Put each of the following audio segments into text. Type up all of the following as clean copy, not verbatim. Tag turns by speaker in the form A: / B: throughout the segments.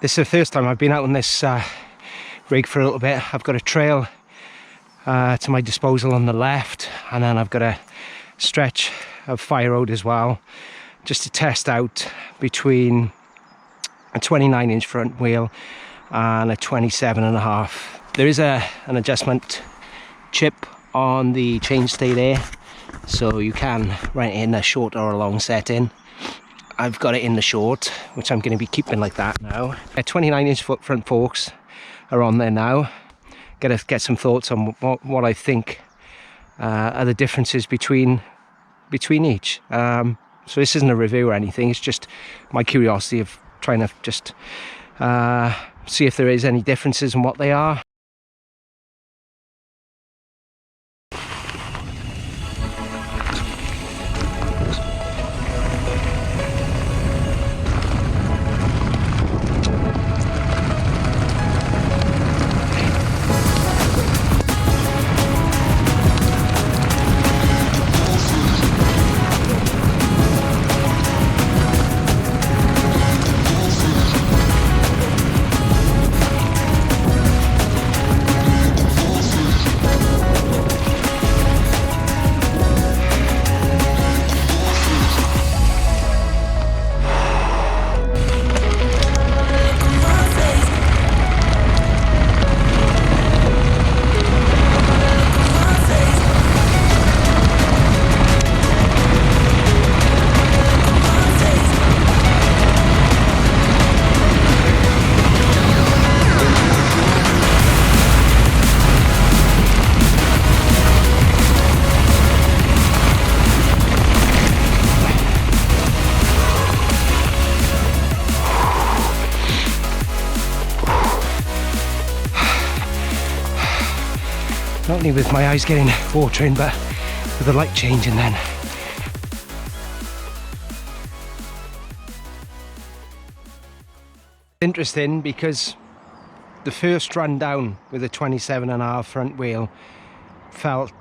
A: This is the first time I've been out on this rig for a little bit. I've got a trail to my disposal on the left, and then I've got a stretch of fire road as well, just to test out between a 29-inch front wheel and a 27.5. There is an adjustment chip on the chainstay there, so you can run it in a short or a long setting. I've got it in the short, which I'm going to be keeping like that now. 29-inch front forks are on there now. Gotta get some thoughts on what I think are the differences between each. So this isn't a review or anything, it's just my curiosity of trying to just see if there is any differences and what they are. Not only with my eyes getting watering, but with the light changing then. Interesting, because the first run down with a 27.5 front wheel felt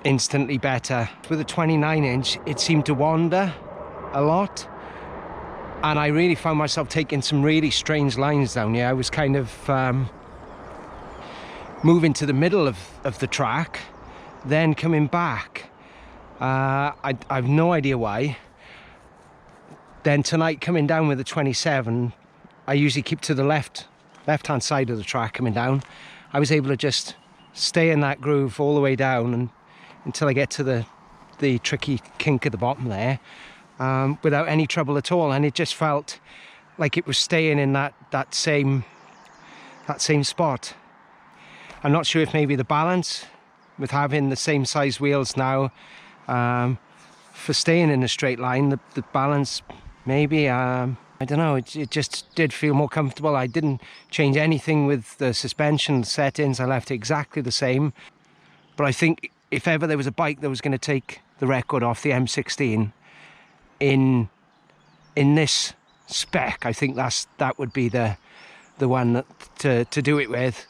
A: instantly better. With a 29-inch, it seemed to wander a lot, and I really found myself taking some really strange lines down here. I was kind of moving to the middle of the track, then coming back. I've no idea why. Then tonight, coming down with the 27, I usually keep to the left-hand side of the track coming down. I was able to just stay in that groove all the way down and until I get to the tricky kink at the bottom there, without any trouble at all. And it just felt like it was staying in that same spot. I'm not sure if maybe the balance with having the same size wheels now, for staying in a straight line, the balance maybe, I don't know, it just did feel more comfortable. I didn't change anything with the suspension settings, I left it exactly the same. But I think if ever there was a bike that was going to take the record off the M16 in this spec, I think that would be the one to do it with.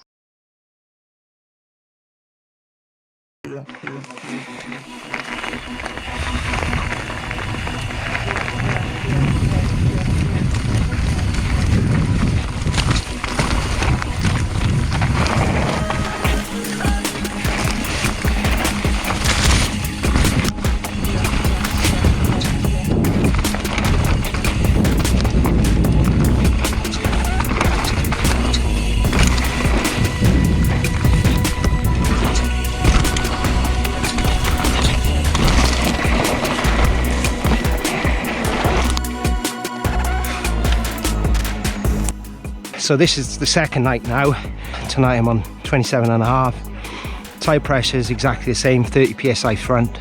A: So this is the second night now. Tonight I'm on 27.5. Tyre pressure is exactly the same, 30 psi front,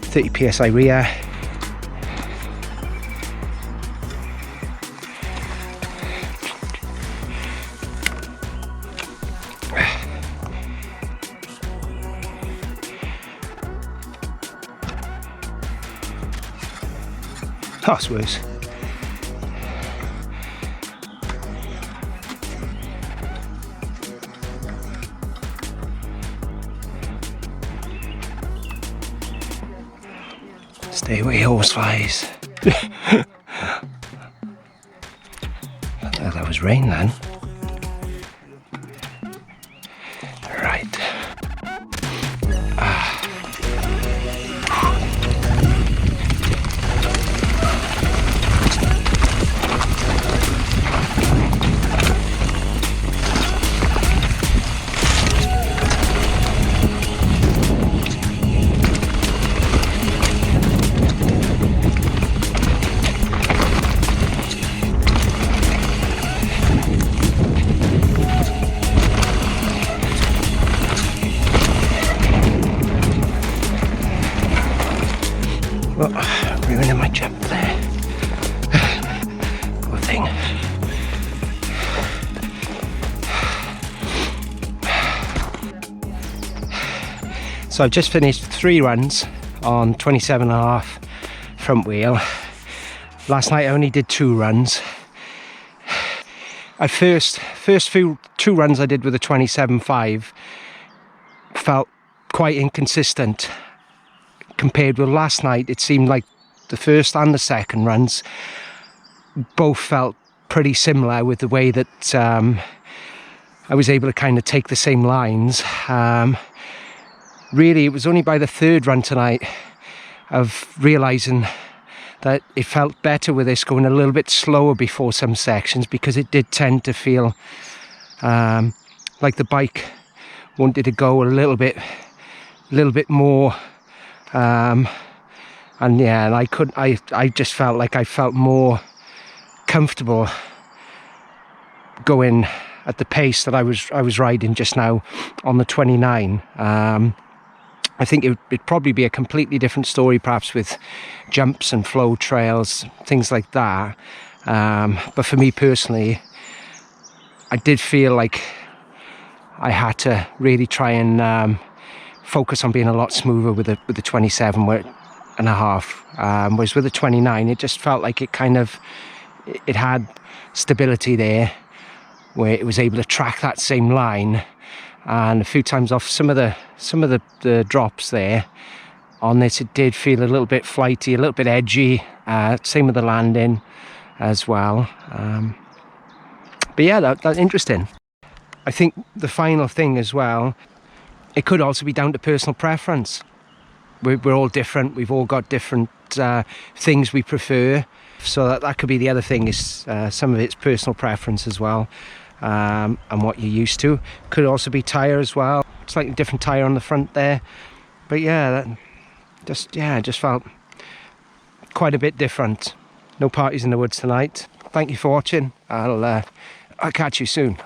A: 30 psi rear. That's worse. Stay away, horseflies. Look at that was rain then. Right. Oh, ruining my jump there. Poor thing. So I've just finished 3 runs on 27.5 front wheel. Last night I only did 2 runs. At first 2 runs I did with a 27.5 felt quite inconsistent. Compared with last night, it seemed like the first and the second runs both felt pretty similar with the way that I was able to kind of take the same lines. Really, it was only by the 3rd run tonight of realising that it felt better with this going a little bit slower before some sections, because it did tend to feel like the bike wanted to go a little bit more. And yeah, and I just felt like I felt more comfortable going at the pace that I was riding just now on the 29. I think it'd probably be a completely different story perhaps with jumps and flow trails, things like that. But for me personally, I did feel like I had to really try and focus on being a lot smoother with the 27.5, whereas with the 29 it just felt like it had stability there, where it was able to track that same line. And a few times off some of the drops there on this, it did feel a little bit flighty, a little bit edgy. Same with the landing as well. But yeah, that's interesting. I think the final thing as well, it could also be down to personal preference. We're all different. We've all got different things we prefer. So that could be the other thing, is some of it's personal preference as well, and what you're used to. Could also be tyre as well. Slightly different tyre on the front there. But yeah, it just felt quite a bit different. No parties in the woods tonight. Thank you for watching. I'll catch you soon.